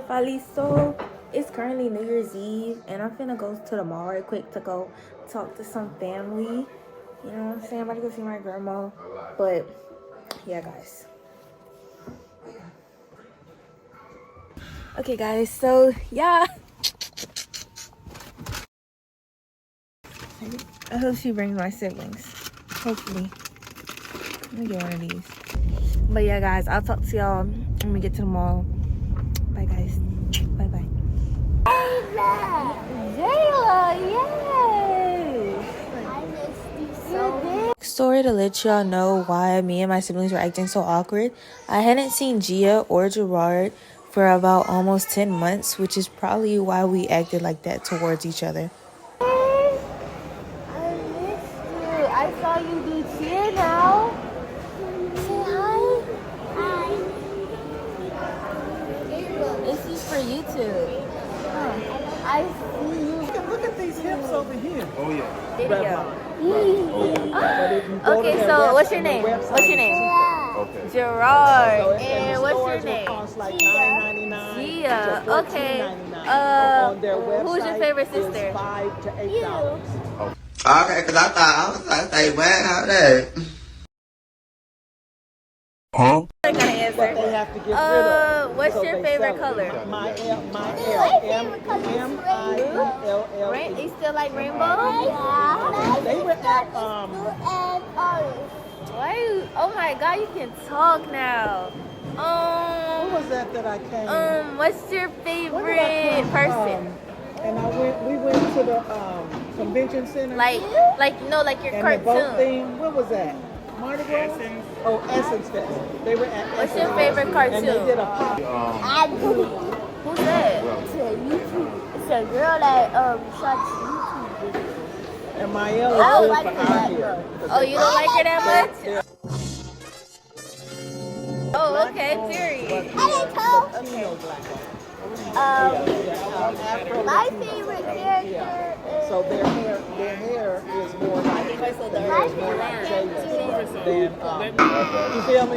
Follies. So it's currently New Year's Eve and I'm finna go to the mall right quick to go talk to some family. You know what I'm saying? I'm about to go see my grandma. But yeah, guys. Okay, guys, so yeah. I hope she brings my siblings. Hopefully. Let me get one of these. But yeah, guys, I'll talk to y'all when we get to the mall. Bye, guys. Bye, bye. Jaylah, yes. I missed you so. Story to let y'all know why me and my siblings were acting so awkward. I hadn't seen Gia or Gerard for about almost 10 months, which is probably why we acted like that towards each other. I missed you. I saw you do cheer now. Say hi. Hi. This is for YouTube. I see you. Look at these hips over here. Oh yeah. Video. Okay, so what's your name? What's your name? Okay. Gerard. And what's your name? Cost like $9.99 Gia. to Okay. $14.99. On their Who's your favorite website is sister? $5 to $8. Okay, because I thought I was like, man, how that? Huh? I gotta answer. But they have to get rid of. What's So your they favorite sell it. color? My L, M-I-L-L. You still like rainbow? Yeah. They were at, And orange. Why you? Oh my God, you can talk now. Who was that I came? What's your When did I favorite come? person? And we went to the convention center. Like your and the boat cartoon. theme. What was that? Mardi Gras? Oh, Essence Fest. They were at What's Essence your Fest. favorite cartoon? And they did a pop. I do. Who's that? It's a YouTube. It's a girl that shots YouTube videos. And my I L don't is like good her for our that hair. Oh, you don't like her that much? Yeah. Oh, okay, period. Latino black. My favorite character is. So their hair is more like So the My favorite character than you feel me?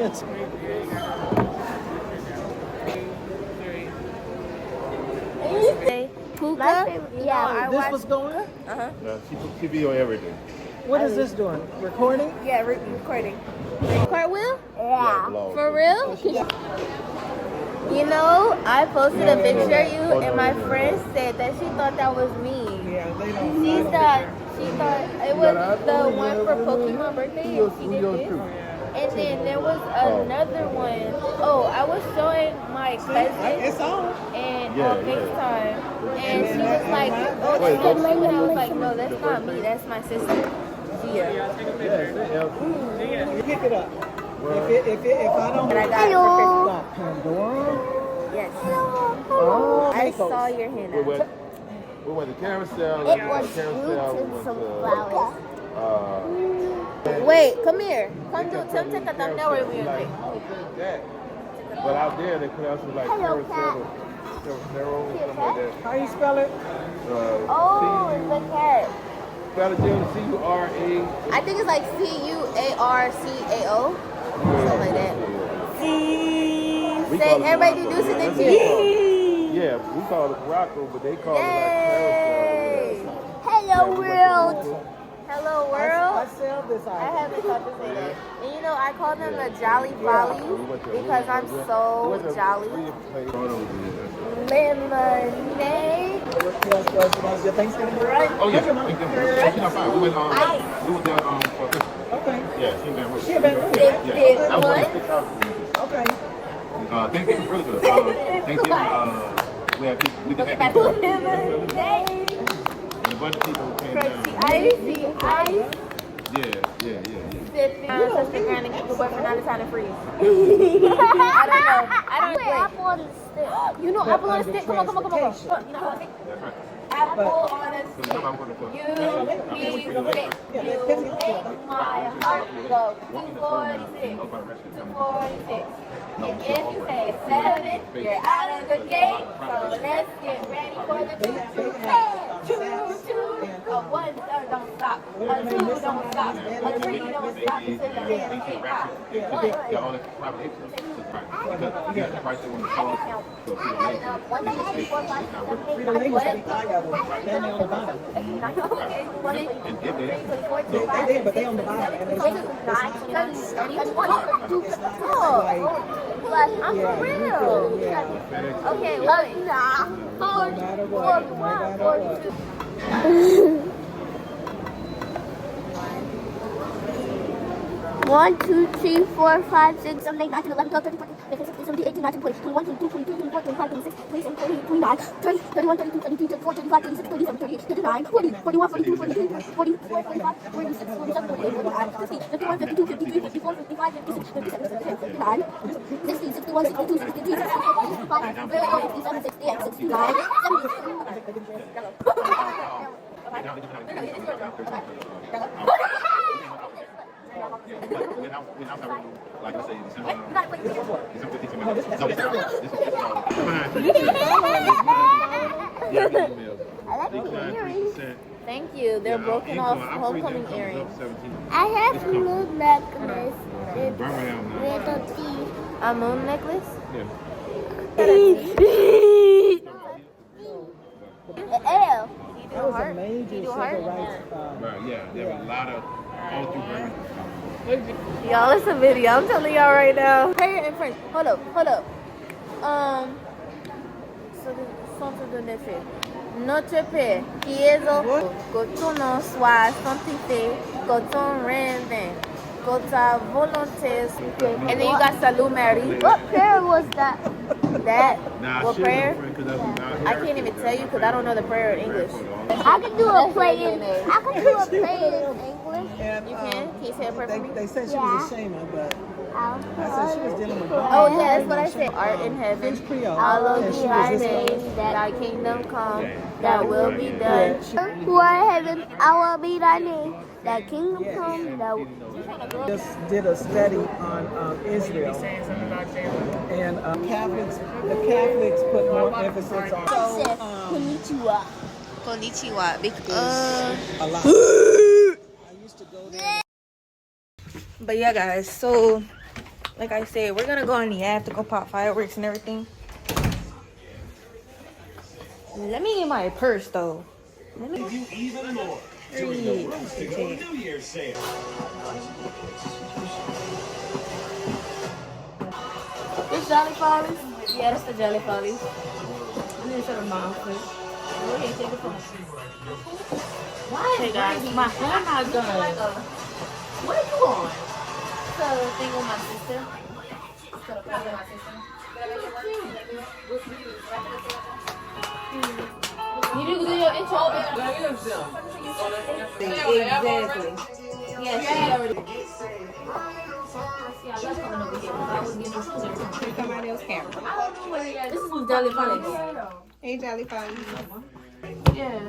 Puka? Yeah. This was going? Uh-huh. Yeah, she video everything. What is this doing? Recording? Yeah, recording. Cartwheel? Yeah. Vlog. For real? You know, I posted a picture of you and my friend said that she thought that was me. Yeah, they don't. She thought it was the one for Pokemon birthday and she did this. And then there was another one. Oh, I was showing my cousin It's on. and Yeah, on FaceTime. And she was like, oh, Wait, that's me. And I was like, no, that's not me. That's my sister, Gia. Pick it up. If I don't. And I got it for Got Pandora. Christmas. Yes. Oh, I saw your We henna. went to carousel. It was roots and some flowers. Wait, come here. Come take a thumbnail with me. Like, that. But out there they put out some like Hello, carousel, something like that. How you spell it? Oh, the cat. Spell it C-U-R-A. I think it's like CUARCAO. Something like that. Say, everybody do something to you. Yeah, we call it Morocco, but they call it like Yay! carousel. Hello, world. Hello, I world. sell this I item. haven't thought to say that. And you know, I call them the Jolly Follies because I'm so jolly. Lemonade. Was your Thanksgiving right? Oh yeah, fine. We went for Christmas. Okay. Yeah, she been with She been with Did Yeah, that was what? like 6 hours. Okay. Thanksgiving really good. Thanksgiving, we had people, we did have people, Lemonade. and a bunch of people came down. Icy, ice. Yeah. Sipping. So stick around and get your boyfriend out of town and freeze. I don't know. I don't Wait, apple on the stick. You know apple on a stick? Come on. You know what? That's right. Apple on a So stick. now I'm gonna put. You make my heart go 246. 246. And if you say 7, you're out of the gate. So let's get ready for the 2. 2, 2. 1, don't stop. 2, don't stop. 3, don't stop until the hand get hot. Yeah, all that private agents. Because you got the price they want to charge for a few days. Frito Lay used to be 5 of them. Then they on the bottom. And get there. They did, but they on the bottom. And it's not, Like, I'm for real. yeah. Okay, look. Nah. No matter what. No matter what. 1, 2, 3, 4, 5, 6, 7, 8, 9, 10, 11, 12, 13, 14, 15, 16, 17, 18, 19, 20, 21, 22, 23, 24, 25, 26, 27, 28, 29, 30, 31, 32, 33, 34, 35, 36, 37, 38, 39, 40, 41, 42, 43, 44, 45, 46, 47, 48, 49, 50, 51, 52, 53, 54, 55, 56, 57, 58, 59, 60, 61, 62, 63, 64, 65, 67, 68, 69, Like I say, December 15th. No, this is Thank you. They're broken off homecoming earrings. I have a little necklace with little teeth. A moon necklace? L. That was a major civil rights. yeah, there were a lot of all through Birmingham. Y'all, it's a video. I'm telling y'all right now. Prayer in French. Hold up. So the sons de Nefe. Notre Père, qui es au que ton nom soit sanctifié, que ton règne, que ta volonté. And then you got Salut Mary. What prayer was that? That Nah, what shit, prayer? my friend, 'cause that's not I can't even tell you because I don't know the prayer in English. I can do a prayer in English. And, You can? Can you say a prayer for me? they said she was a shamer, but I said she was dealing with Oh yeah, that's what I said. Art in heaven, French Creole. hallowed And be she thy was this name, thy kingdom come, thy will be done. Who are in heaven, I will be thy name. Thy kingdom come, thy just did a study on Israel. And the Catholics put more emphasis on Konnichiwa. Konnichiwa. a lot. I used to go there. But yeah, guys. So, like I said, we're gonna go in the app to go pop fireworks and everything. Let me get my purse though. Let me. You even more during the Rose to Go New Year's sale. This Jolly Follies? Yeah, that's the Jolly Follies. I need to show them my outfit. Okay, take the phone. Why? Hey guys, my hair not done. What are you on? The thing with my sister. So the thing with my sister. You do your intro. Exactly. Yeah, she already. Somebody else camera. This is Jolly Follies. Hey, Jolly Follies. Yeah.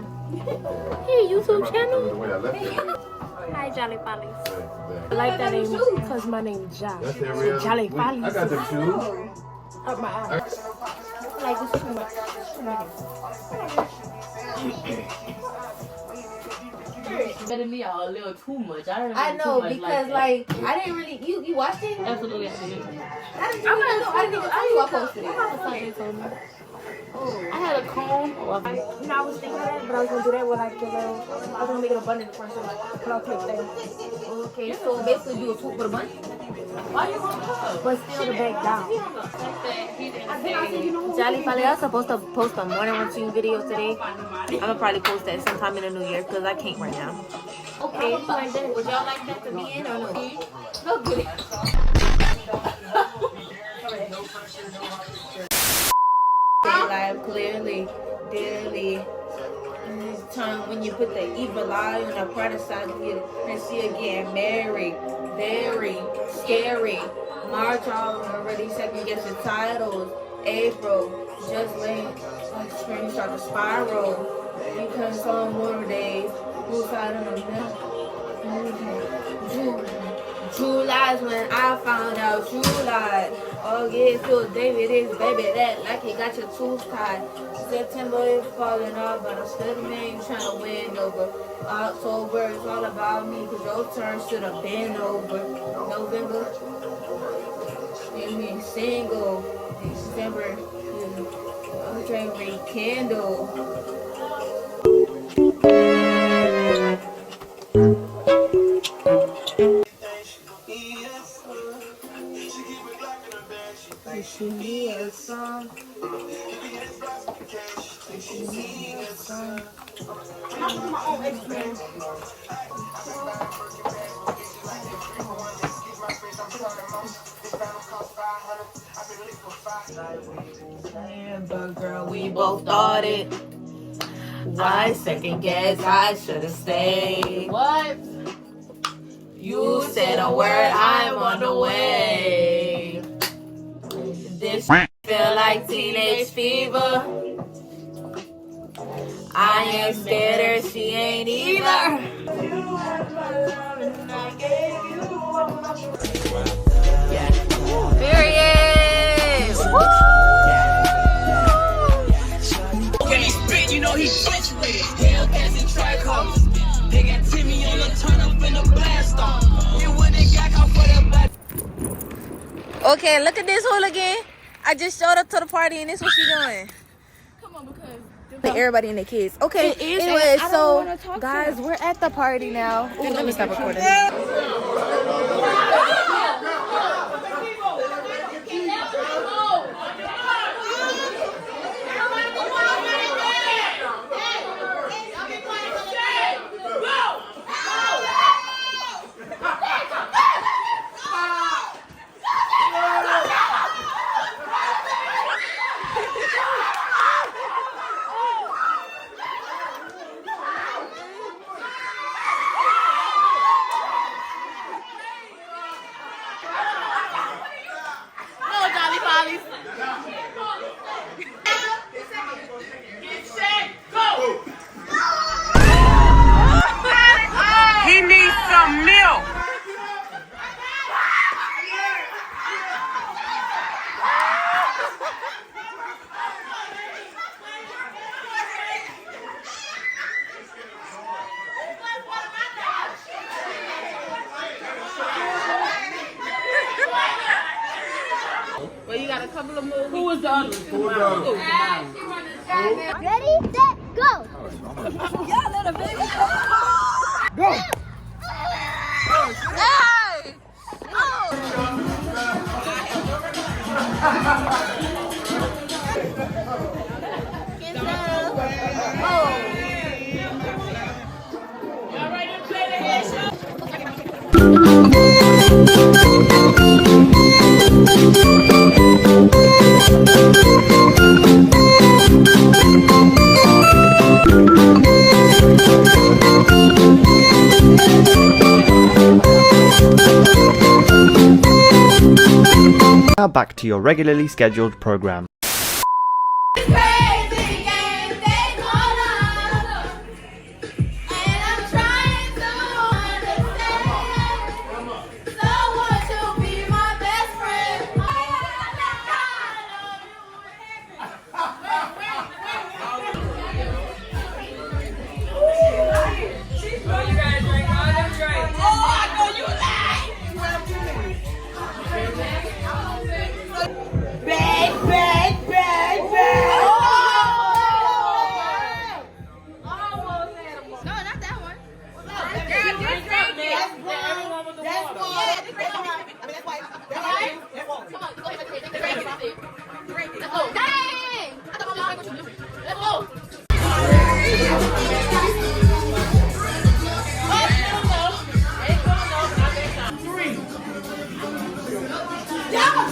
Hey, YouTube channel. The way I left it. Hi, Jolly Follies. I like that name because my name is Josh. That's the real. Jolly Follies. I got them shoes. Up my eyes. Like this too much. Better me a little too much. I know because like I didn't really you watched it? Absolutely, I did. I didn't even tell you I posted it. I had a comb. I was thinking of that, but I was gonna do that with like the little. I was gonna make it a bun in the front, so like put out tape there. Okay, so basically do a swoop with a bunch, Why you gonna cook? But still the back down. Jolly Folly, I was supposed to post a morning routine video today. I'm gonna probably post that sometime in the new year because I can't right now. Okay, like that. Would y'all like that to be in or no? No good. Live clearly, dearly. In this time when you put the evil eye on the brighter side of you and see again, Mary, very scary. March already second guessing titles. April, just late, spring start to spiral. You can come more days, move out on the middle. June, True lies when I found out true lies. Oh yeah, so David is baby that like he got your tooth tied. September is falling off, but I'm still the man trying to win over. October is all about me, cause your turn should have been over. November, you mean single. December, I'm trying to rekindle. She need a song. She need a song. I'm my own ex-man. But girl, we both thought it. Why second guess? I should have stayed. What? You said a word, I'm on the way. This feel like teenage fever. I ain't scared her, she ain't either. Period. Woo! Can he spit? You know he switch with it. Hellcats and trichomes. They got Timmy on the turn up in the blast off. You wouldn't got caught for the black. Okay, look at this hooligan. I just showed up to the party and this what she doing. Come on, because Everybody and their kids. Okay, It is, anyway, and I don't so wanna talk to guys, them. we're at the party now. Ooh, let me stop recording. No, Jolly Follies. He needs some milk. Well, you got a couple of moves. Who was the other? Ready, set, go. Now back to your regularly scheduled program.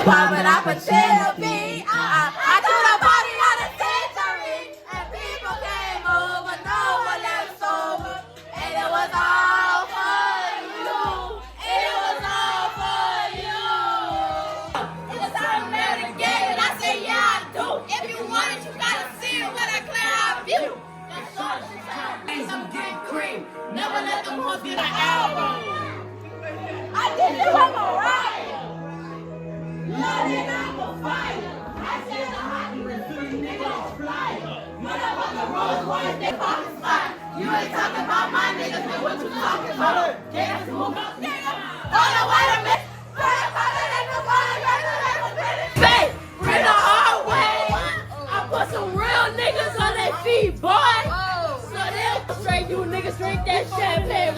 Popping up a cherry. I threw the party on a century. And people came over, no one left sober. And it was all for you. It was all for you. It was all mad again. And I said, yeah, I do. If you want it, you gotta see it with a clear eye view. That's all she said. Some good cream. Never let them hoes get an album. I did this on my right. Lord, and I'm a fighter. I said the hockey with three niggas on flight. Motherfucker Rolls Royce, they fucking spot. You ain't talking about my niggas, then what you talking about? Dance, move up, nigga. Oh, no, wait a minute. Bring the hard way. I put some real niggas on their feet, boy. So they'll straight you niggas drink that champagne.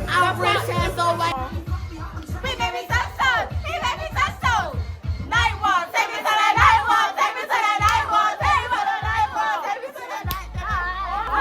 I'll bring chance on my. He made me so. He made me so. Night walk, take me to that night walk. Take me to that night walk. Take me to that night walk. Take me to that night walk.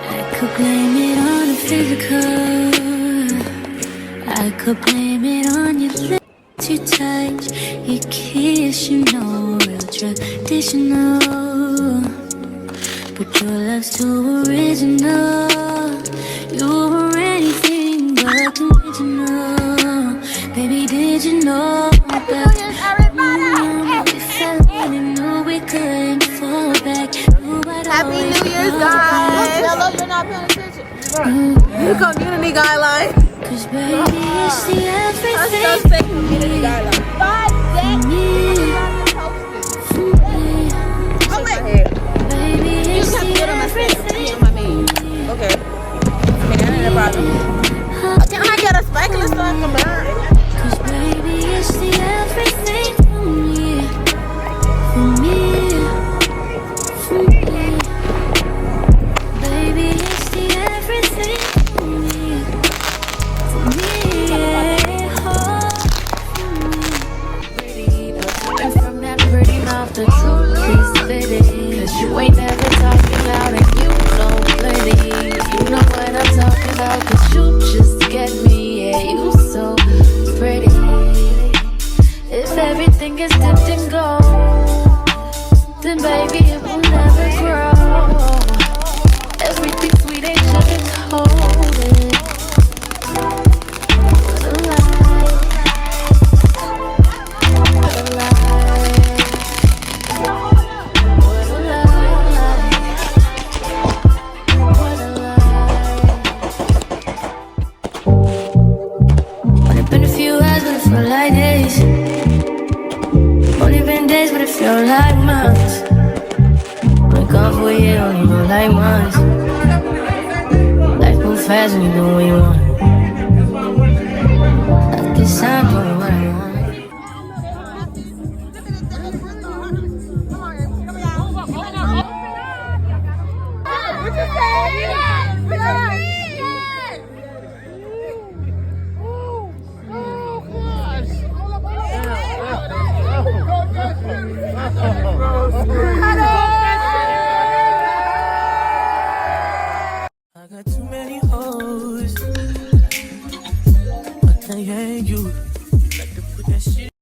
I could blame it on the physical. I could blame it on your lips, your touch, your kiss, you know, real traditional. But your love's too original. You were anything but original. Baby, did you know that we fell in and knew we couldn't fall back? Happy New Year's, guys! Hello, you're not paying attention. New community guideline. Cause baby, it's the everything. Community guideline. Oh wait. Baby, it's the everything. Okay. That ain't a problem. Can I get a spatula so I can burn? Cause baby, it's the everything for me. For me. For me. Baby, it's the everything for me. For me. Oh, for me. And from that pretty mouth, the truth is spitting. Cause you ain't never talking loud and you know plenty. You know what I'm talking about, cause you just get me. Yeah, you so pretty. If everything is dipped in gold, then baby it will never grow. Everything sweet ain't sugar coated. What a lie. What a lie. What a lie. What a lie. Only been a few hours, but it felt like days. Only been days, but it felt like months. Been gone for a year, only know like months. Life moves fast when you do what you want.